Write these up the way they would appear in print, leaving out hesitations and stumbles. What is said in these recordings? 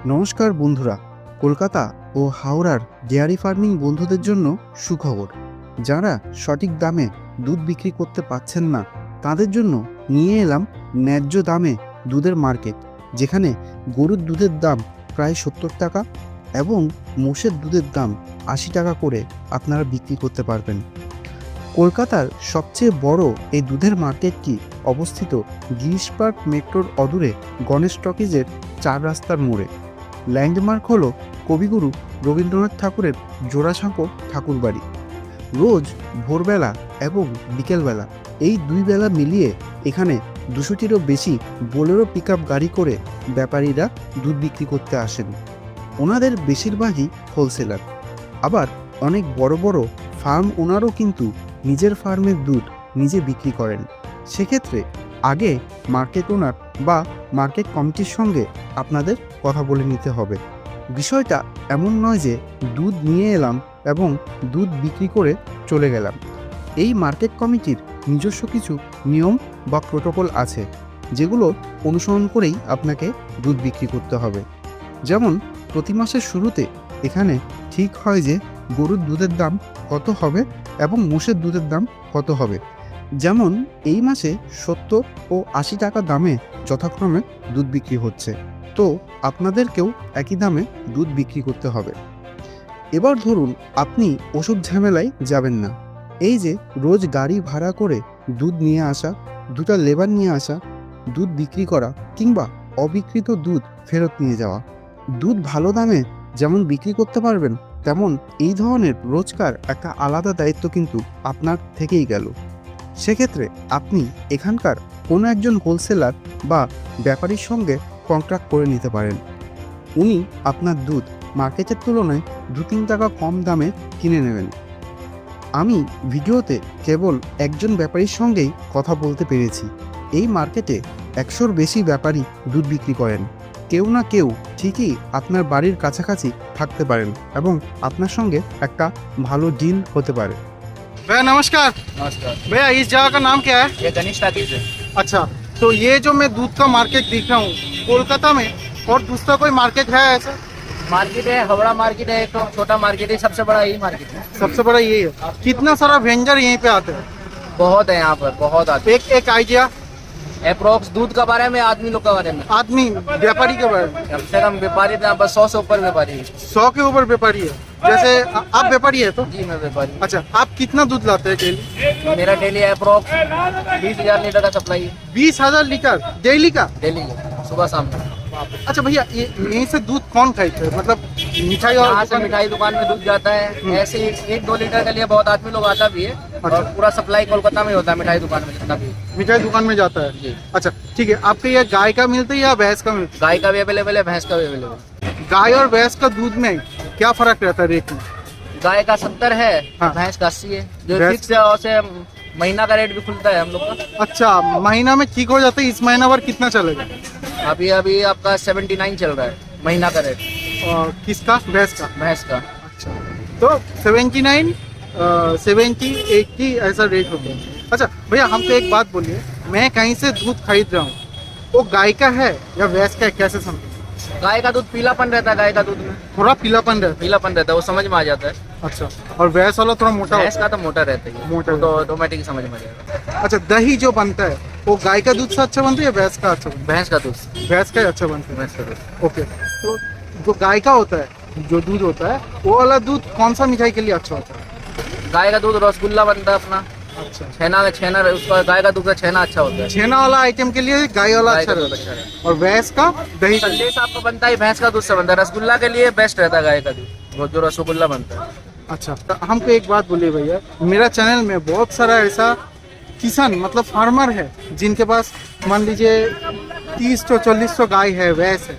নমস্কার বন্ধুরা, কলকাতা ও হাওড়ার ডেয়ারি ফার্মিং বন্ধুদের জন্য সুখবর। যারা সঠিক দামে দুধ বিক্রি করতে পারছেন না তাদের জন্য নিয়ে এলাম ন্যায্য দামে দুধের মার্কেট, যেখানে গরুর দুধের দাম প্রায় 70 টাকা এবং মোষের দুধের দাম 80 টাকা করে আপনারা বিক্রি করতে পারবেন। কলকাতার সবচেয়ে বড় এই দুধের মার্কেটটি অবস্থিত গিরিশ পার্ক মেট্রোর অদূরে গণেশ টকিজের 4 রাস্তার মোড়ে। ল্যান্ডমার্ক হলো কবিগুরু রবীন্দ্রনাথ ঠাকুরের জোড়াসাঁকো ঠাকুরবাড়ি। রোজ ভোরবেলা এবং বিকেলবেলা এই দুই বেলা মিলিয়ে এখানে 200টিরও বেশি বোলেরো পিকআপ গাড়ি করে ব্যাপারীরা দুধ বিক্রি করতে আসেন। ওনাদের বেশিরভাগই হোলসেলার, আবার অনেক বড় বড় ফার্ম ওনারও কিন্তু নিজের ফার্মের দুধ নিজে বিক্রি করেন। সেক্ষেত্রে আগে মার্কেট ওনার বা মার্কেট কমিটির সঙ্গে আপনাদের কথা বলে নিতে হবে। বিষয়টা এমন নয় যে দুধ নিয়ে এলাম এবং দুধ বিক্রি করে চলে গেলাম। এই মার্কেট কমিটির নিজস্ব কিছু নিয়ম বা প্রোটোকল আছে, যেগুলো অনুসরণ করেই আপনাকে দুধ বিক্রি করতে হবে। যেমন প্রতি মাসের শুরুতে এখানে ঠিক হয় যে গরুর দুধের দাম কত হবে এবং মোষের দুধের দাম কত হবে। যেমন এই মাসে 70 ও 80 টাকা দামে যথাক্রমে দুধ বিক্রি হচ্ছে, তো আপনাদেরকেও একই দামে দুধ বিক্রি করতে হবে। এবার ধরুন আপনি ওষুধ ঝামেলায় যাবেন না, এই যে রোজ গাড়ি ভাড়া করে দুধ নিয়ে আসা, দুটো লেবার নিয়ে আসা, দুধ বিক্রি করা কিংবা অবিকৃত দুধ ফেরত নিয়ে যাওয়া। দুধ ভালো দামে যেমন বিক্রি করতে পারবেন, তেমন এই ধরনের রোজকার একটা আলাদা দায়িত্ব কিন্তু আপনার থেকেই গেল। সেক্ষেত্রে আপনি এখানকার কোনো একজন হোলসেলার বা ব্যাপারীর সঙ্গে কন্ট্রাক্ট করে নিতে পারেন। উনি আপনার দুধ মার্কেটের তুলনায় 2-3 টাকা কম দামে কিনে নেবেন। আমি ভিডিওতে কেবল একজন ব্যাপারীর সঙ্গেই কথা বলতে পেরেছি। এই মার্কেটে 100-র বেশি ব্যাপারী দুধ বিক্রি করেন। কেউ না কেউ ঠিকই আপনার বাড়ির কাছাকাছি থাকতে পারেন এবং আপনার সঙ্গে একটা ভালো ডিল হতে পারে। भैया नमस्कार। नमस्कार। भैया इस जगह का नाम क्या है? ये गणेश टाकीज है। अच्छा, तो ये जो मैं दूध का मार्केट दिख रहा हूँ कोलकाता में, और दूसरा कोई मार्केट है ऐसा? मार्केट है, हावड़ा मार्केट है, एक तो छोटा मार्केट है, सबसे बड़ा यही मार्केट है। सबसे बड़ा यही है। कितना सारा वेंडर यहीं पे आते हैं? बहुत है यहाँ पर, बहुत आते एक आइडिया अप्रोक्स दूध के बारे में, आदमी लोग के बारे में। आदमी व्यापारी के बारे में? कम से कम व्यापारी यहाँ पर 100 से ऊपर व्यापारी है। 100 के ऊपर व्यापारी है। जैसे आप व्यापारी है तो? जी मैं व्यापारी। अच्छा, आप कितना दूध लाते हैं डेली? मेरा डेली अप्रोक्स 20,000 लीटर का सप्लाई है 20,000 लीटर डेली का? डेली, सुबह शाम। अच्छा भैया, यहीं से दूध कौन खरीदते हैं? मतलब मिठाई और यहाँ से मिठाई दुकान में दूध जाता है, ऐसे 1-2 लीटर के लिए बहुत आदमी लोग आता भी है। और पूरा सप्लाई कोलकाता में होता है मिठाई दुकान में जितना भी। मिठाई दुकान में जाता है? जी। अच्छा ठीक है, आपके ये गाय का मिलता है या भैंस का मिलता गाय का भी अवेलेबल है, भैंस का भी अवेलेबल है। है? गाय और भैंस का दूध में क्या फर्क रहता है रेट में? गाय का 70 है, हाँ। भैंस का 80 है। जो भैंस- फिक्स है उसे महीना का रेट भी खुलता है हम लोग का। अच्छा, महीना में ठीक हो जाता है। इस महीना भर कितना चलेगा? अभी अभी आपका 79 चल रहा है महीना का रेट, और किसका? भैंस का? भैंस का। अच्छा, तो 79, 70, 80 ऐसा रेट होता है। अच्छा भैया, हमको एक बात बोलिए, मैं कहीं से दूध खरीद रहा हूँ, वो गाय का है या भैंस का है, कैसे समझ? गाय का दूध पीलापन रहता है, गाय का दूध में थोड़ा पीलापन रहता पीलापन रहता है, वो समझ में आ जाता है। है। अच्छा, और भैंस वाला थोड़ा मोटा भैंस होता का तो मोटा रहता है, मोटा वो तो ऑटोमेटिक समझ में आ जाएगा। है। अच्छा, दही जो बनता है वो गाय का दूध से अच्छा बनता है या भैंस का अच्छा बनता भैंस का दूध, है? भैंस का ही अच्छा बनता है। भैंस का दूध। ओके, तो जो गाय का होता है, जो दूध होता है, वो वाला दूध कौन सा मिठाई के लिए अच्छा होता है? गाय का दूध रसगुल्ला बनता है अपना, अच्छा, छेना उसका गाय का दूध का छेना अच्छा होता है। छेना वाला आइटम के लिए गाय वाला गाय अच्छा का दूध रहता अच्छा है, रहता है। और भैंस का दही का? संदेश आपका बनता है भैंस का दूध से बनता है, रसगुल्ला के लिए बेस्ट रहता है गाय का दूध, वो जो रसगुल्ला बनता है। अच्छा, तो हमको एक बात बोलिए भैया, मेरा चैनल में बहुत सारा ऐसा किसान मतलब फार्मर है जिनके पास मान लीजिए 30-40 गाय है, भैंस है।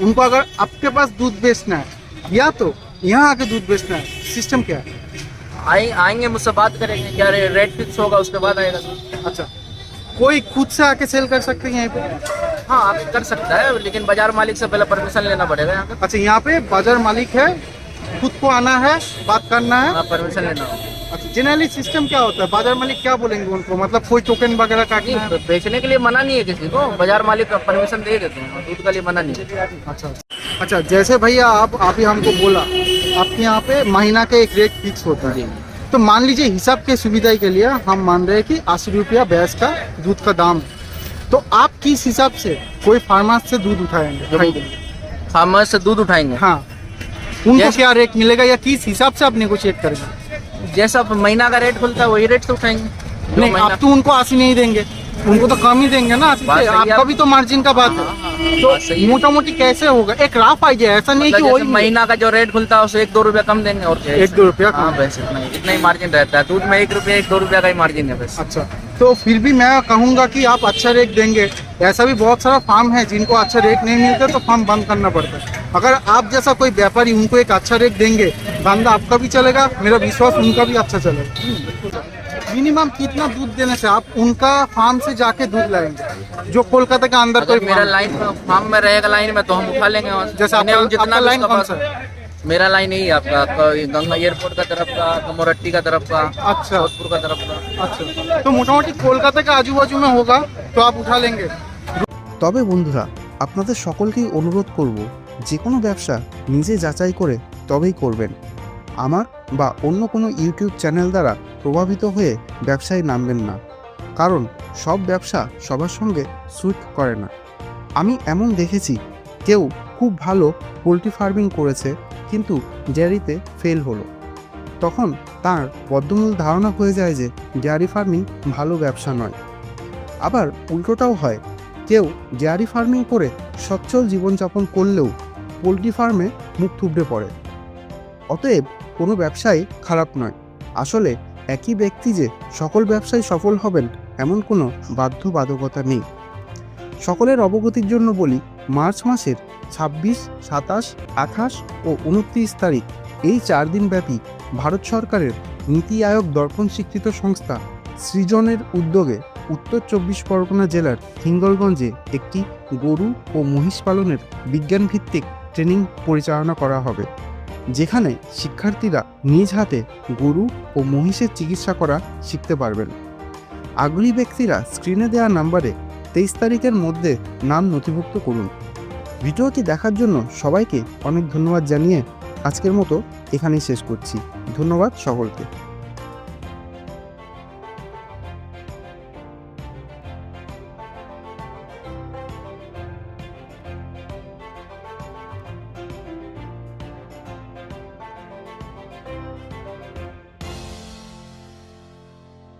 उनको अगर आपके पास दूध बेचना है या तो यहाँ आके दूध बेचना है, सिस्टम क्या है? आएंगे मुझसे बात करेंगे, क्या रेट फिक्स होगा उसके बाद आएगा दूध। अच्छा, कोई खुद से आके सेल कर सकते हैं यहाँ पे? हाँ आप कर सकता है, लेकिन बाजार मालिक से पहले परमिशन लेना पड़ेगा यहाँ का। अच्छा, यहाँ पे बाजार मालिक है, खुद को आना है, बात करना है। हाँ परमिशन लेना होगा। अच्छा, जनरली सिस्टम क्या होता है? बाजार मालिक क्या बोलेंगे उनको? मतलब कोई टोकन वगैरह काटना है? नहीं, बेचने के लिए मना नहीं है किसी को, बाजार मालिक परमिशन दे देते हैं, दूध के लिए मना नहीं है। अच्छा, अच्छा, जैसे भैया आप ही हमको बोला आपके यहाँ पे महीना का एक रेट फिक्स होता है, जी। तो मान लीजिए हिसाब के सुविधा के लिए हम मान रहे हैं कि 80 रुपया भैंस का दूध का दाम है, तो आप किस हिसाब से कोई फार्मर से दूध उठाएंगे? फार्मर से दूध उठाएंगे। हाँ, उनको Yes. क्या रेट मिलेगा या किस हिसाब से आप नेगोशिएट करेंगे? जैसा महीना का रेट खुलता है वही रेट से उठाएंगे। जो नहीं, महीना- आप तो उनको 80 नहीं देंगे, उनको तो कम ही देंगे ना 80 बात से। सही है आपका आप- भी तो मार्जिन का बात है, बात तो सही है। मोटा मोटी कैसे होगा? एक राफ आइडिया, ऐसा नहीं मतलब कि जैसे वही महीना का जो रेट खुलता है उससे 1-2 रुपया कम देंगे और क्या है। 1-2 रुपया हाँ कम। बस इतना ही मार्जिन रहता है दूध में। 1-2 रुपया का ही मार्जिन है बस। अच्छा, तो फिर भी मैं कहूँगा कि आप अच्छा रेट देंगे। ऐसा भी बहुत सारा फार्म है जिनको अच्छा रेट नहीं मिलता तो फार्म बंद करना पड़ता है। अगर आप जैसा कोई व्यापारी उनको एक अच्छा रेट देंगे, धंधा आपका भी चलेगा, मेरा विश्वास उनका भी अच्छा चलेगा। मिनिमम कितना दूध देने से आप उनका फार्म से जाके दूध लाएंगे, जो कोलकाता के अंदर अगर कोई मेरा farm- लाइन फार्म में रहेगा लाइन में तो हम उठा लेंगे वहाँ से। जैसे यानी हम आपका लाइन उसका कौन पास- सा है? मेरा लाइन यही है आपका गंगा एयरपोर्ट का तरफ का, मोरट्टी का तरफ का, अच्छा जोधपुर का तरफ का। अच्छा, तो मोटामोटी कोलकाता के आजू बाजू में होगा तो आप उठा लेंगे। তবে বন্ধুরা, আপনাদের সকলকেই অনুরোধ করব, যে কোনো ব্যবসা নিজে যাচাই করে তবেই করবেন। আমার বা অন্য কোনো ইউটিউব চ্যানেল দ্বারা প্রভাবিত হয়ে ব্যবসায় নামবেন না, কারণ সব ব্যবসা সবার সঙ্গে স্যুট করে না। আমি এমন দেখেছি, কেউ খুব ভালো পোলট্রি ফার্মিং করেছে কিন্তু ডেয়ারিতে ফেল হলো, তখন তার বদ্ধমূল ধারণা হয়ে যায় যে ডেয়ারি ফার্মিং ভালো ব্যবসা নয়। আবার উল্টোটাও হয়, কেউ ডেয়ারি ফার্মিং করে সচ্ছল জীবনযাপন করলেও পোলট্রি ফার্মে মুখ থুবড়ে পড়ে। অতএব কোনো ব্যবসাই খারাপ নয়। আসলে একই ব্যক্তি যে সকল ব্যবসায় সফল হবেন এমন কোনো বাধ্যবাধকতা নেই। সকলের অবগতির জন্য বলি, মার্চ মাসের 26, 27, 28 ও 29 তারিখ এই 4 দিন ব্যাপী ভারত সরকারের নীতি আয়োগ দর্পণ স্বীকৃত সংস্থা সৃজনের উদ্যোগে উত্তর 24 পরগনা জেলার হিঙ্গলগঞ্জে একটি গরু ও মহিষ পালনের বিজ্ঞানভিত্তিক ট্রেনিং পরিচালনা করা হবে, যেখানে শিক্ষার্থীরা নিজ হাতে গরু ও মহিষের চিকিৎসা করা শিখতে পারবেন। আগ্রহী ব্যক্তিরা স্ক্রিনে দেওয়া নাম্বারে 23 তারিখের মধ্যে নাম নথিভুক্ত করুন। ভিডিওটি দেখার জন্য সবাইকে অনেক ধন্যবাদ জানিয়ে আজকের মতো এখানেই শেষ করছি। ধন্যবাদ সকলকে।